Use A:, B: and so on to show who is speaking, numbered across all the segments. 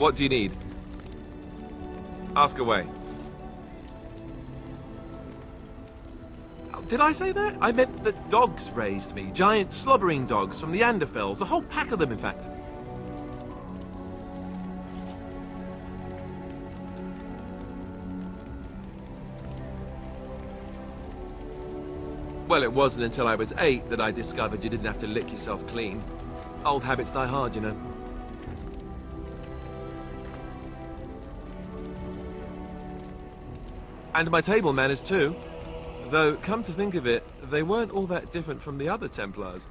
A: What do you need? Ask away. Oh, did I say that? I meant that dogs raised me. Giant slobbering dogs from the Anderfels. A whole pack of them, in fact. Well, it wasn't until I was 8 that I discovered you didn't have to lick yourself clean. Old habits die hard, you know. And my table manners too. Though, come to think of it, they weren't all that different from the other Templars.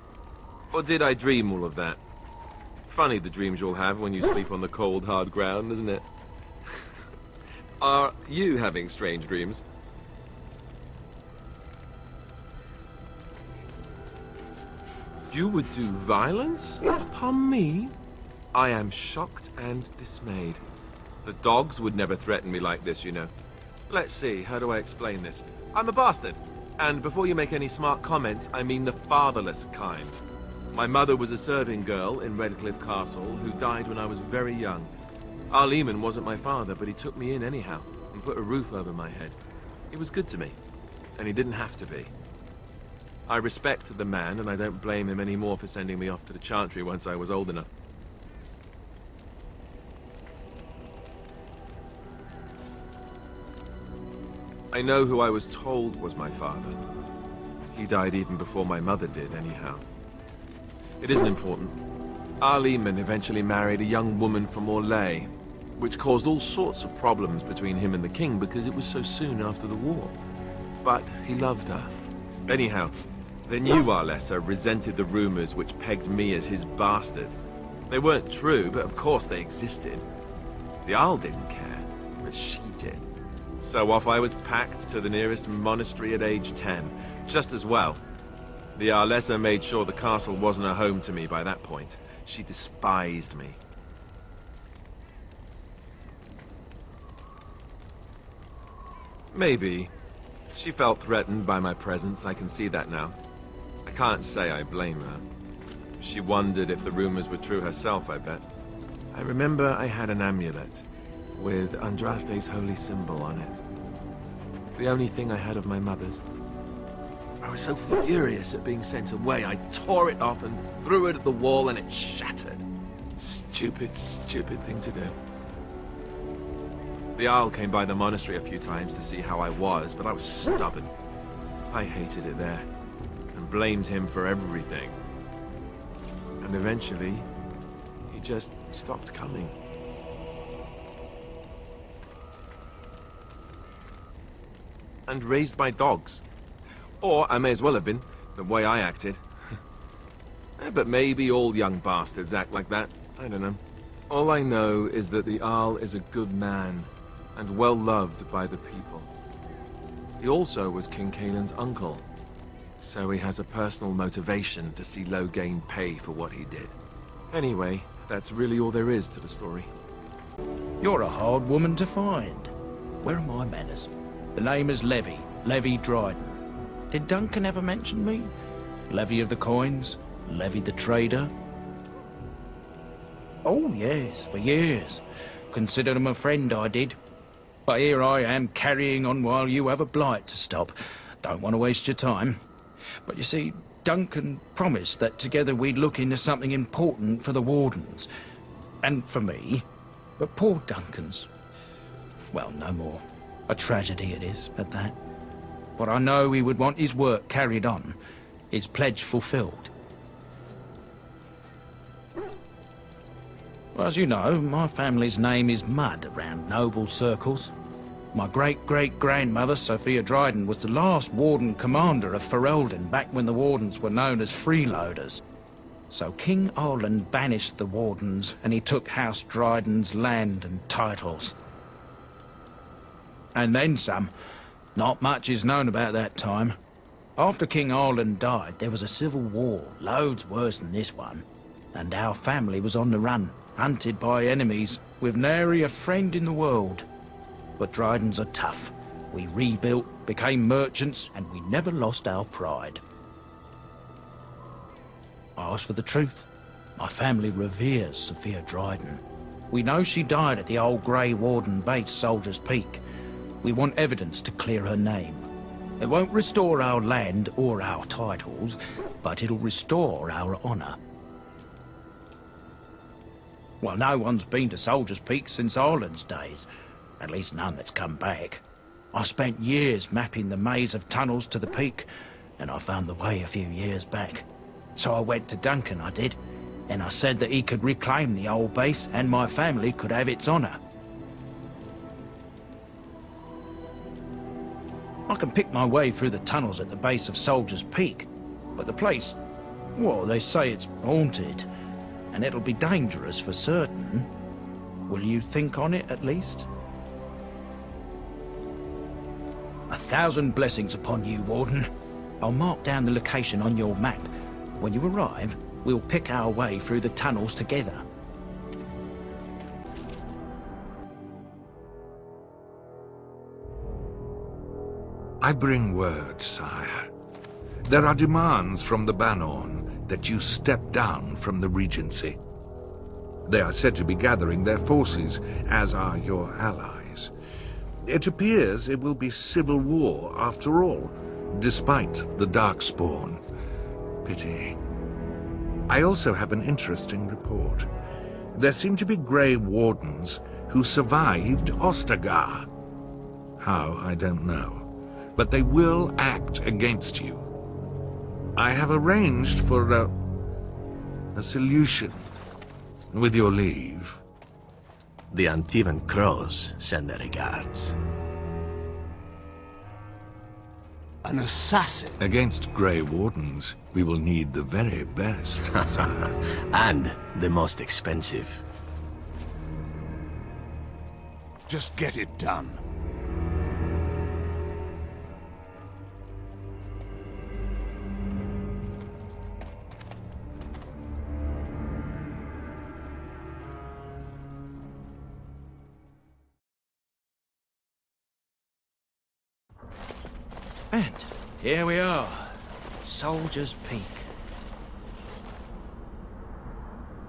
A: Or did I dream all of that? Funny the dreams you'll have when you sleep on the cold, hard ground, isn't it? Are you having strange dreams? You would do violence upon me? I am shocked and dismayed. The dogs would never threaten me like this, you know. Let's see, how do I explain this? I'm a bastard. And before you make any smart comments, I mean the fatherless kind. My mother was a serving girl in Redcliffe Castle who died when I was very young. Our Lehman wasn't my father, but he took me in anyhow and put a roof over my head. He was good to me, and he didn't have to be. I respect the man, and I don't blame him anymore for sending me off to the Chantry once I was old enough. I know who I was told was my father. He died even before my mother did, anyhow. It isn't important. Our Lehman eventually married a young woman from Orlais, which caused all sorts of problems between him and the king because it was so soon after the war. But he loved her. Anyhow, the new Arlessa resented the rumors which pegged me as his bastard. They weren't true, but of course they existed. The Arl didn't care, but she did. So off I was packed to the nearest monastery at age 10, just as well. The Arlessa made sure the castle wasn't a home to me by that point. She despised me. Maybe. She felt threatened by my presence, I can see that now. I can't say I blame her. She wondered if the rumors were true herself, I bet. I remember I had an amulet with Andraste's holy symbol on it. The only thing I had of my mother's. I was so furious at being sent away, I tore it off and threw it at the wall and it shattered. Stupid, stupid thing to do. The Arl came by the monastery a few times to see how I was, but I was stubborn. I hated it there, and blamed him for everything. And eventually, he just stopped coming. And raised my dogs. Or I may as well have been, the way I acted. But maybe all young bastards act like that. I don't know. All I know is that the Arl is a good man, and well loved by the people. He also was King Caelan's uncle, so he has a personal motivation to see Loghain pay for what he did. Anyway, that's really all there is to the story.
B: You're a hard woman to find. Where are my manners? The name is Levy, Levy Dryden. Did Duncan ever mention me? Levy of the Coins, Levy the Trader? Oh yes, for years. Considered him a friend, I did. But here I am carrying on while you have a blight to stop. Don't want to waste your time. But you see, Duncan promised that together we'd look into something important for the Wardens. And for me. But poor Duncan's... well, no more. A tragedy it is, at that. But I know he would want his work carried on. His pledge fulfilled. Well, as you know, my family's name is mud around noble circles. My great-great-grandmother, Sophia Dryden, was the last Warden Commander of Ferelden back when the Wardens were known as freeloaders. So King Arland banished the Wardens, and he took House Dryden's land and titles. And then some. Not much is known about that time. After King Arland died, there was a civil war, loads worse than this one. And our family was on the run, hunted by enemies, with nary a friend in the world. But Drydens are tough. We rebuilt, became merchants, and we never lost our pride. I ask for the truth. My family reveres Sophia Dryden. We know she died at the old Grey Warden base, Soldier's Peak. We want evidence to clear her name. It won't restore our land or our titles, but it'll restore our honor. Well, no one's been to Soldier's Peak since Ireland's days. At least none that's come back. I spent years mapping the maze of tunnels to the peak, and I found the way a few years back. So I went to Duncan, I did, and I said that he could reclaim the old base and my family could have its honor. I can pick my way through the tunnels at the base of Soldier's Peak, but the place, well, they say it's haunted, and it'll be dangerous for certain. Will you think on it at least? 1,000 blessings upon you, Warden. I'll mark down the location on your map. When you arrive, we'll pick our way through the tunnels together.
C: I bring word, sire. There are demands from the Banorn that you step down from the Regency. They are said to be gathering their forces, as are your allies. It appears it will be civil war after all, despite the Darkspawn. Pity. I also have an interesting report. There seem to be Grey Wardens who survived Ostagar. How, I don't know. But they will act against you. I have arranged for a solution, with your leave.
D: The Antivan Crows send their regards.
E: An assassin?
C: Against Grey Wardens, we will need the very best, sire.
D: And the most expensive.
E: Just get it done.
B: And here we are, Soldier's Peak.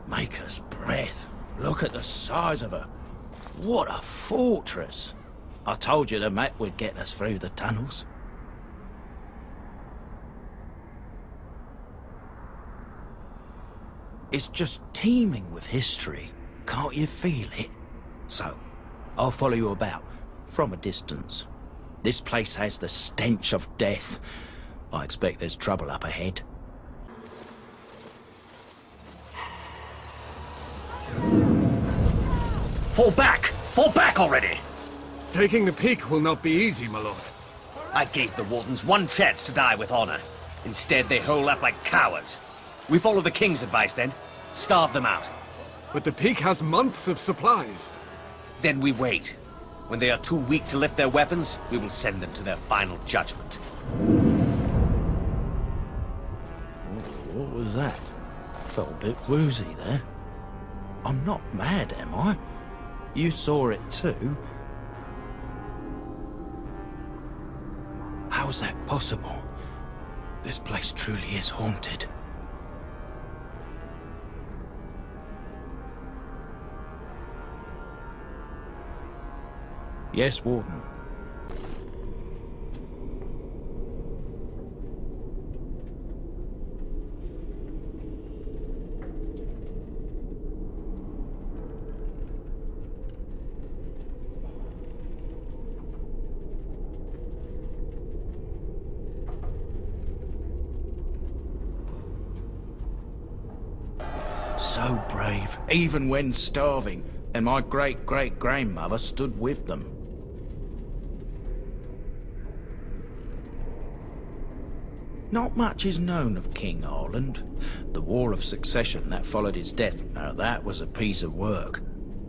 B: Maker's breath. Look at the size of her. What a fortress. I told you the map would get us through the tunnels. It's just teeming with history. Can't you feel it? So, I'll follow you about, from a distance. This place has the stench of death. I expect there's trouble up ahead.
D: Fall back! Fall back already!
F: Taking the peak will not be easy, my lord.
D: I gave the Wardens one chance to die with honor. Instead, they hole up like cowards. We follow the King's advice then. Starve them out.
F: But the peak has months of supplies.
D: Then we wait. When they are too weak to lift their weapons, we will send them to their final judgment.
B: What was that? Felt a bit woozy there. I'm not mad, am I? You saw it too. How's that possible? This place truly is haunted. Yes, Warden. So brave, even when starving, and my great-great-grandmother stood with them. Not much is known of King Arland. The War of Succession that followed his death, now that was a piece of work.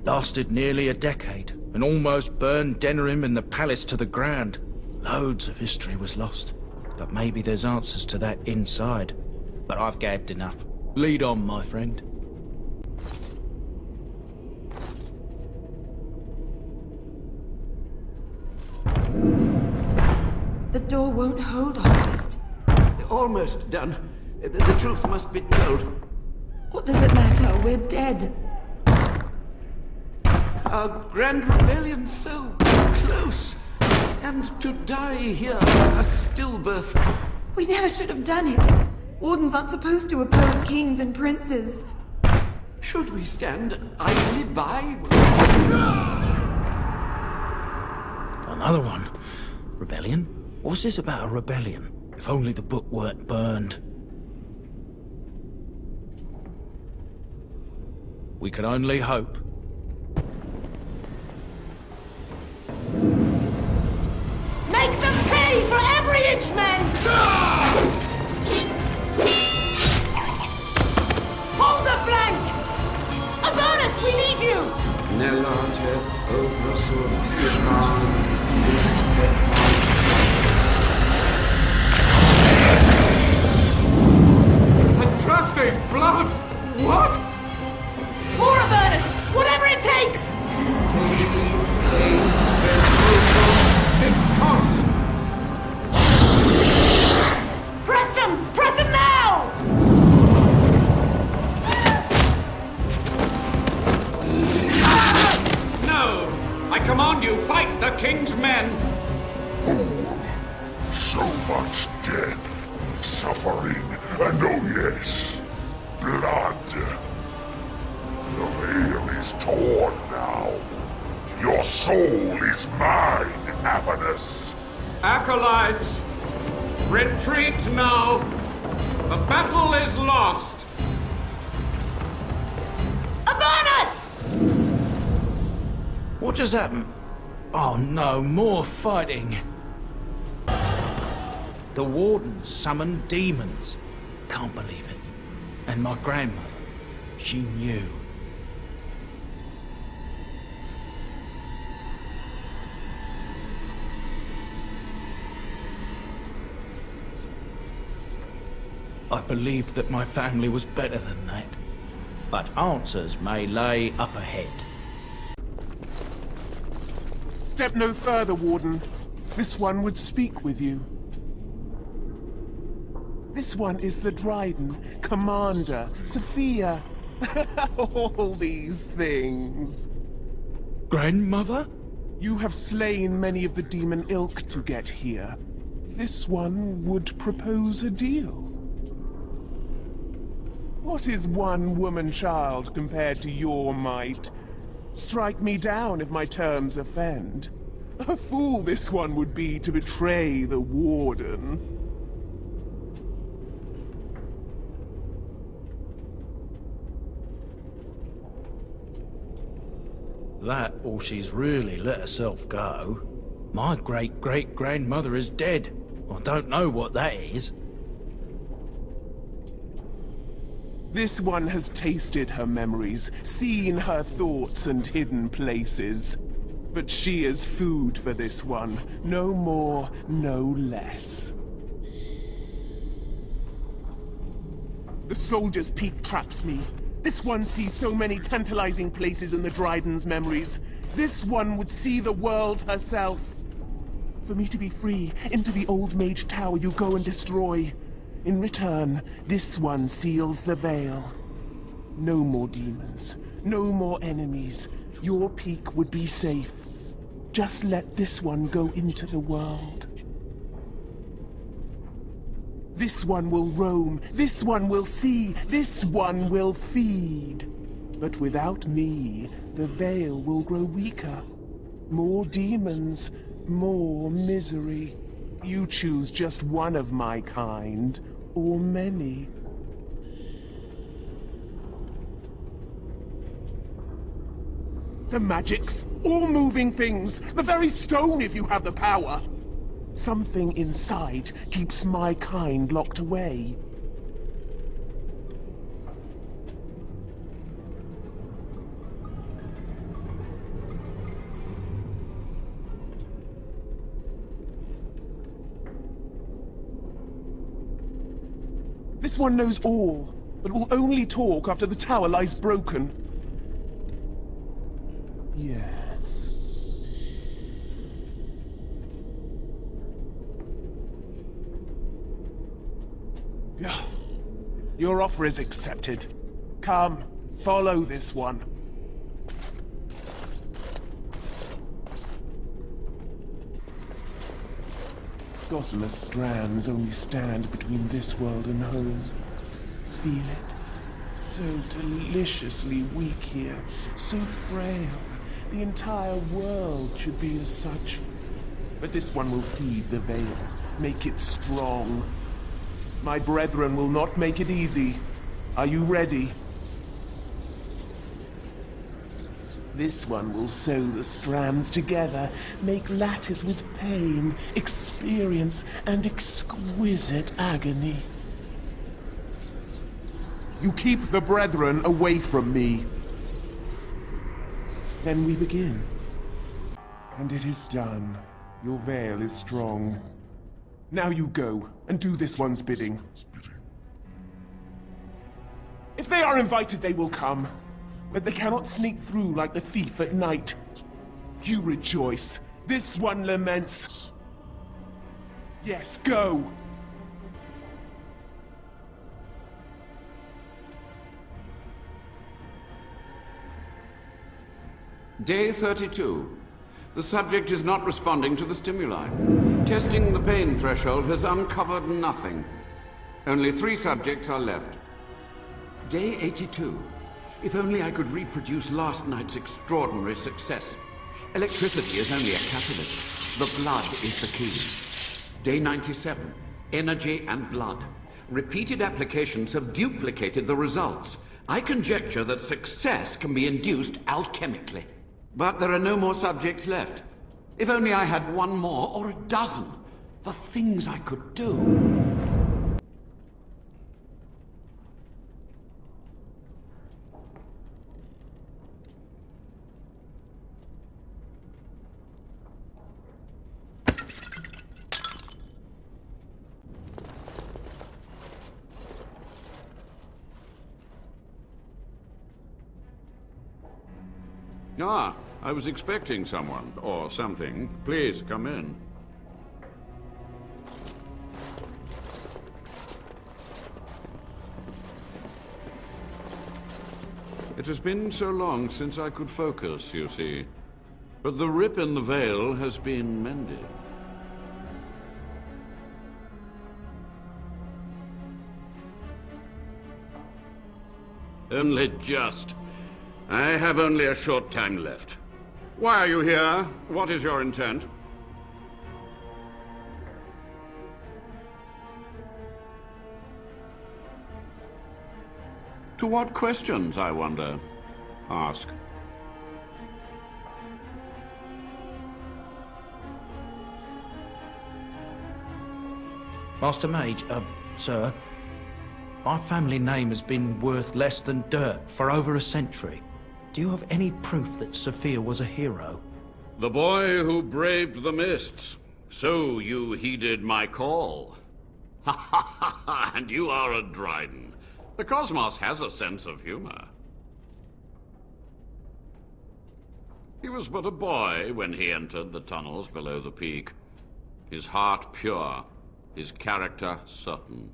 B: Lasted nearly a decade, and almost burned Denerim and the palace to the ground. Loads of history was lost, but maybe there's answers to that inside. But I've gabbed enough. Lead on, my friend.
G: The door won't hold, Harvest.
H: Almost done. The truth must be told.
G: What does it matter? We're dead.
H: Our grand rebellion so close. And to die here, a stillbirth.
G: We never should have done it. Wardens aren't supposed to oppose kings and princes.
H: Should we stand idly by?
B: Another one. Rebellion? What's this about a rebellion? If only the book weren't burned. We can only hope.
I: Make them pay for every inch, men! Hold the flank! Avernus, we need you!
F: Andraste's blood! What?
I: More Avernus! Whatever it takes! Press them! Press them now!
F: No! I command you, fight the king's men!
J: So much death, suffering, and oh yes, blood. The veil is torn now. Your soul is mine, Avernus.
F: Acolytes, retreat now! The battle is lost!
I: Avernus!
B: What just happened? Oh no, more fighting. The Wardens summoned demons. Can't believe it. And my grandmother, she knew. I believed that my family was better than that. But answers may lay up ahead.
K: Step no further, Warden. This one would speak with you. This one is the Dryden, Commander, Sophia. All these things.
B: Grandmother?
K: You have slain many of the demon ilk to get here. This one would propose a deal. What is one woman-child compared to your might? Strike me down if my terms offend. A fool this one would be to betray the Warden.
B: That, or she's really let herself go. My great-great-grandmother is dead. I don't know what that is.
K: This one has tasted her memories, seen her thoughts and hidden places. But she is food for this one. No more, no less. The Soldier's Peak traps me. This one sees so many tantalizing places in the Dryden's memories. This one would see the world herself. For me to be free, into the Old Mage Tower you go and destroy. In return, this one seals the veil. No more demons, no more enemies. Your peak would be safe. Just let this one go into the world. This one will roam, this one will see, this one will feed. But without me, the veil will grow weaker. More demons, more misery. You choose just one of my kind, or many. The magics, all moving things, the very stone if you have the power. Something inside keeps my kind locked away. This one knows all, but will only talk after the tower lies broken. Yes. Your offer is accepted. Come, follow this one. Gossamer strands only stand between this world and home. Feel it? So deliciously weak here, so frail. The entire world should be as such. But this one will feed the veil, make it strong. My brethren will not make it easy. Are you ready? This one will sew the strands together, make lattice with pain, experience, and exquisite agony. You keep the brethren away from me. Then we begin. And it is done. Your veil is strong. Now you go, and do this one's bidding. If they are invited, they will come. But they cannot sneak through like the thief at night. You rejoice. This one laments. Yes, go!
F: Day 32. The subject is not responding to the stimuli. Testing the pain threshold has uncovered nothing. Only 3 subjects are left. Day 82. If only I could reproduce last night's extraordinary success. Electricity is only a catalyst. The blood is the key. Day 97. Energy and blood. Repeated applications have duplicated the results. I conjecture that success can be induced alchemically. But there are no more subjects left. If only I had 1 more, or a dozen. The things I could do.
L: Ah, I was expecting someone, or something. Please, come in. It has been so long since I could focus, you see. But the rip in the veil has been mended. Only just. I have only a short time left. Why are you here? What is your intent? To what questions, I wonder? Ask.
B: Master Mage, sir, our family name has been worth less than dirt for over a century. Do you have any proof that Sophia was a hero?
L: The boy who braved the mists. So you heeded my call. Ha ha ha ha, and you are a Dryden. The cosmos has a sense of humor. He was but a boy when he entered the tunnels below the peak. His heart pure, his character certain.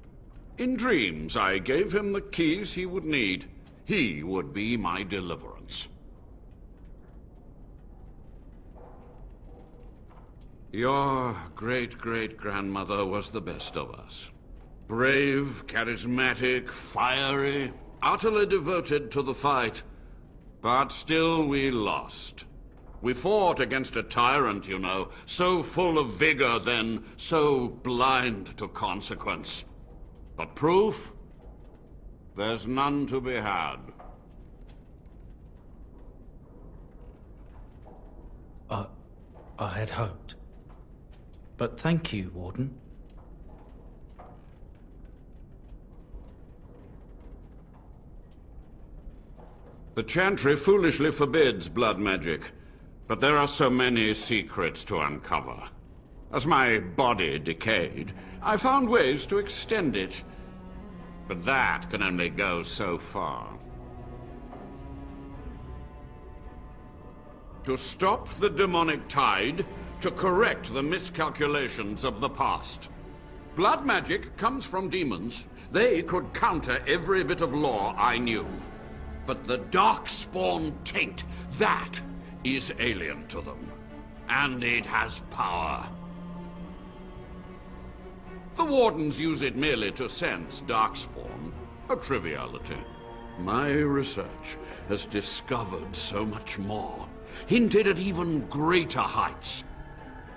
L: In dreams, I gave him the keys he would need. He would be my deliverance. Your great-great-grandmother was the best of us. Brave, charismatic, fiery, utterly devoted to the fight. But still we lost. We fought against a tyrant, you know, so full of vigor then, so blind to consequence. But proof? There's none to be had.
B: I had hoped. But thank you, Warden.
L: The Chantry foolishly forbids blood magic, but there are so many secrets to uncover. As my body decayed, I found ways to extend it. But that can only go so far. To stop the demonic tide, to correct the miscalculations of the past. Blood magic comes from demons. They could counter every bit of law I knew. But the darkspawn taint, that is alien to them. And it has power. The Wardens use it merely to sense darkspawn. A triviality. My research has discovered so much more, hinted at even greater heights.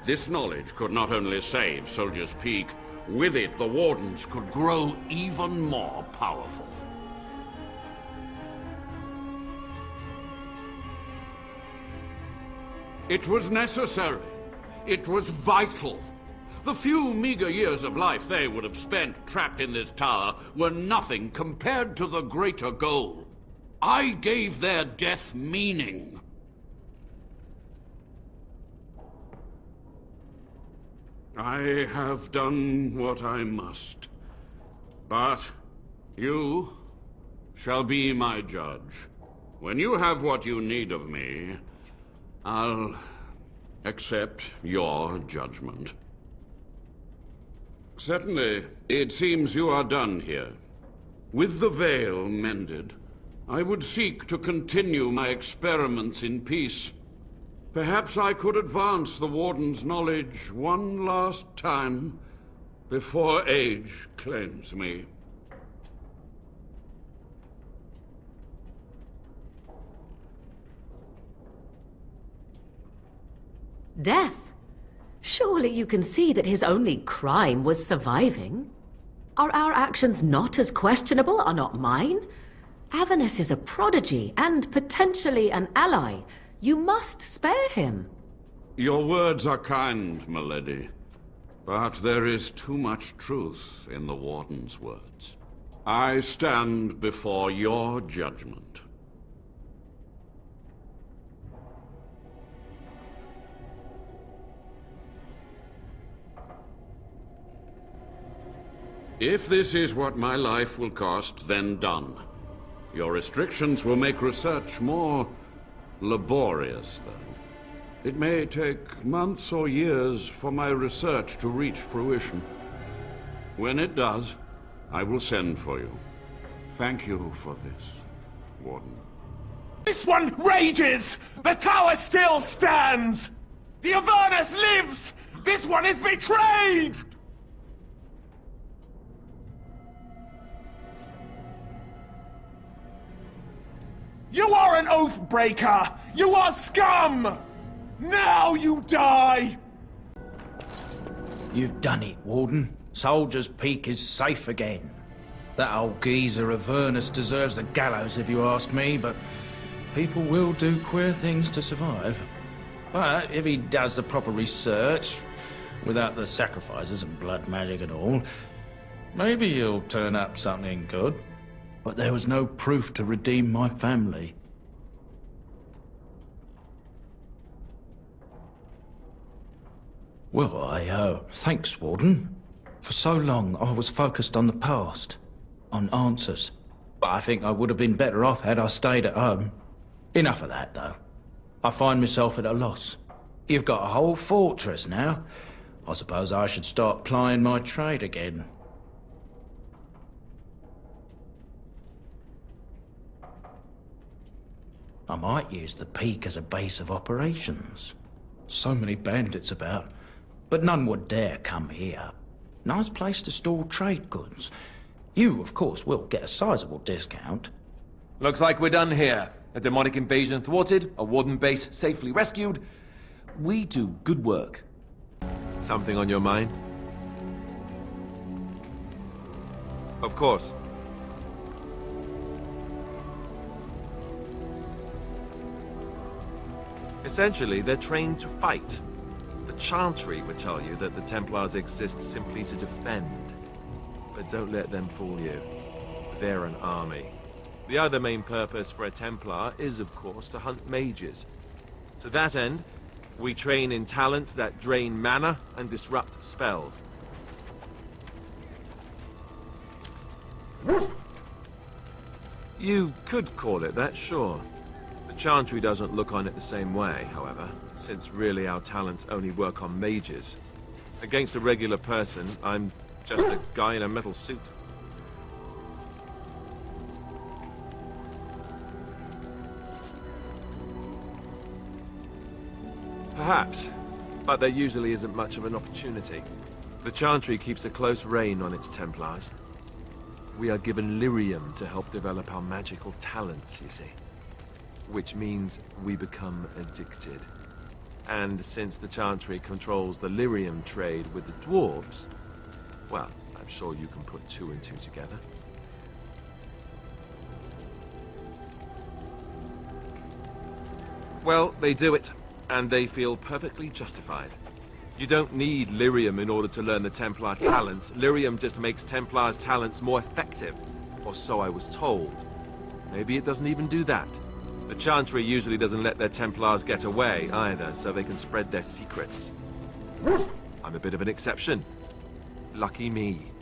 L: This knowledge could not only save Soldier's Peak, with it the Wardens could grow even more powerful. It was necessary. It was vital. The few meager years of life they would have spent trapped in this tower were nothing compared to the greater goal. I gave their death meaning. I have done what I must. But you shall be my judge. When you have what you need of me, I'll accept your judgment. Certainly, it seems you are done here. With the veil mended, I would seek to continue my experiments in peace. Perhaps I could advance the Warden's knowledge one last time before age claims me.
M: Death? Surely you can see that his only crime was surviving. Are our actions not as questionable, are not mine? Avernus is a prodigy and potentially an ally. You must spare him.
L: Your words are kind, milady. But there is too much truth in the Warden's words. I stand before your judgment. If this is what my life will cost, then done. Your restrictions will make research more laborious, though. It may take months or years for my research to reach fruition. When it does, I will send for you. Thank you for this, Warden.
K: This one rages! The tower still stands! The Avernus lives! This one is betrayed! You are an oath breaker! You are scum! Now you die!
B: You've done it, Warden. Soldier's Peak is safe again. That old geezer Avernus deserves the gallows if you ask me, but people will do queer things to survive. But if he does the proper research, without the sacrifices and blood magic and all, maybe he'll turn up something good. But there was no proof to redeem my family. Well, thanks, Warden. For so long, I was focused on the past, on answers. But I think I would have been better off had I stayed at home. Enough of that, though. I find myself at a loss. You've got a whole fortress now. I suppose I should start plying my trade again. I might use the Peak as a base of operations. So many bandits about, but none would dare come here. Nice place to store trade goods. You, of course, will get a sizable discount.
A: Looks like we're done here. A demonic invasion thwarted, a Warden base safely rescued. We do good work. Something on your mind? Of course. Essentially, they're trained to fight. The Chantry would tell you that the Templars exist simply to defend. But don't let them fool you. They're an army. The other main purpose for a Templar is, of course, to hunt mages. To that end, we train in talents that drain mana and disrupt spells. You could call it that, sure. The Chantry doesn't look on it the same way, however, since really our talents only work on mages. Against a regular person, I'm just a guy in a metal suit. Perhaps, but there usually isn't much of an opportunity. The Chantry keeps a close rein on its Templars. We are given lyrium to help develop our magical talents, you see. Which means we become addicted. And since the Chantry controls the lyrium trade with the dwarves, well, I'm sure you can put two and two together. Well, they do it, and they feel perfectly justified. You don't need lyrium in order to learn the Templar talents. Lyrium just makes Templar's talents more effective, or so I was told. Maybe it doesn't even do that. The Chantry usually doesn't let their Templars get away either, so they can spread their secrets. I'm a bit of an exception. Lucky me.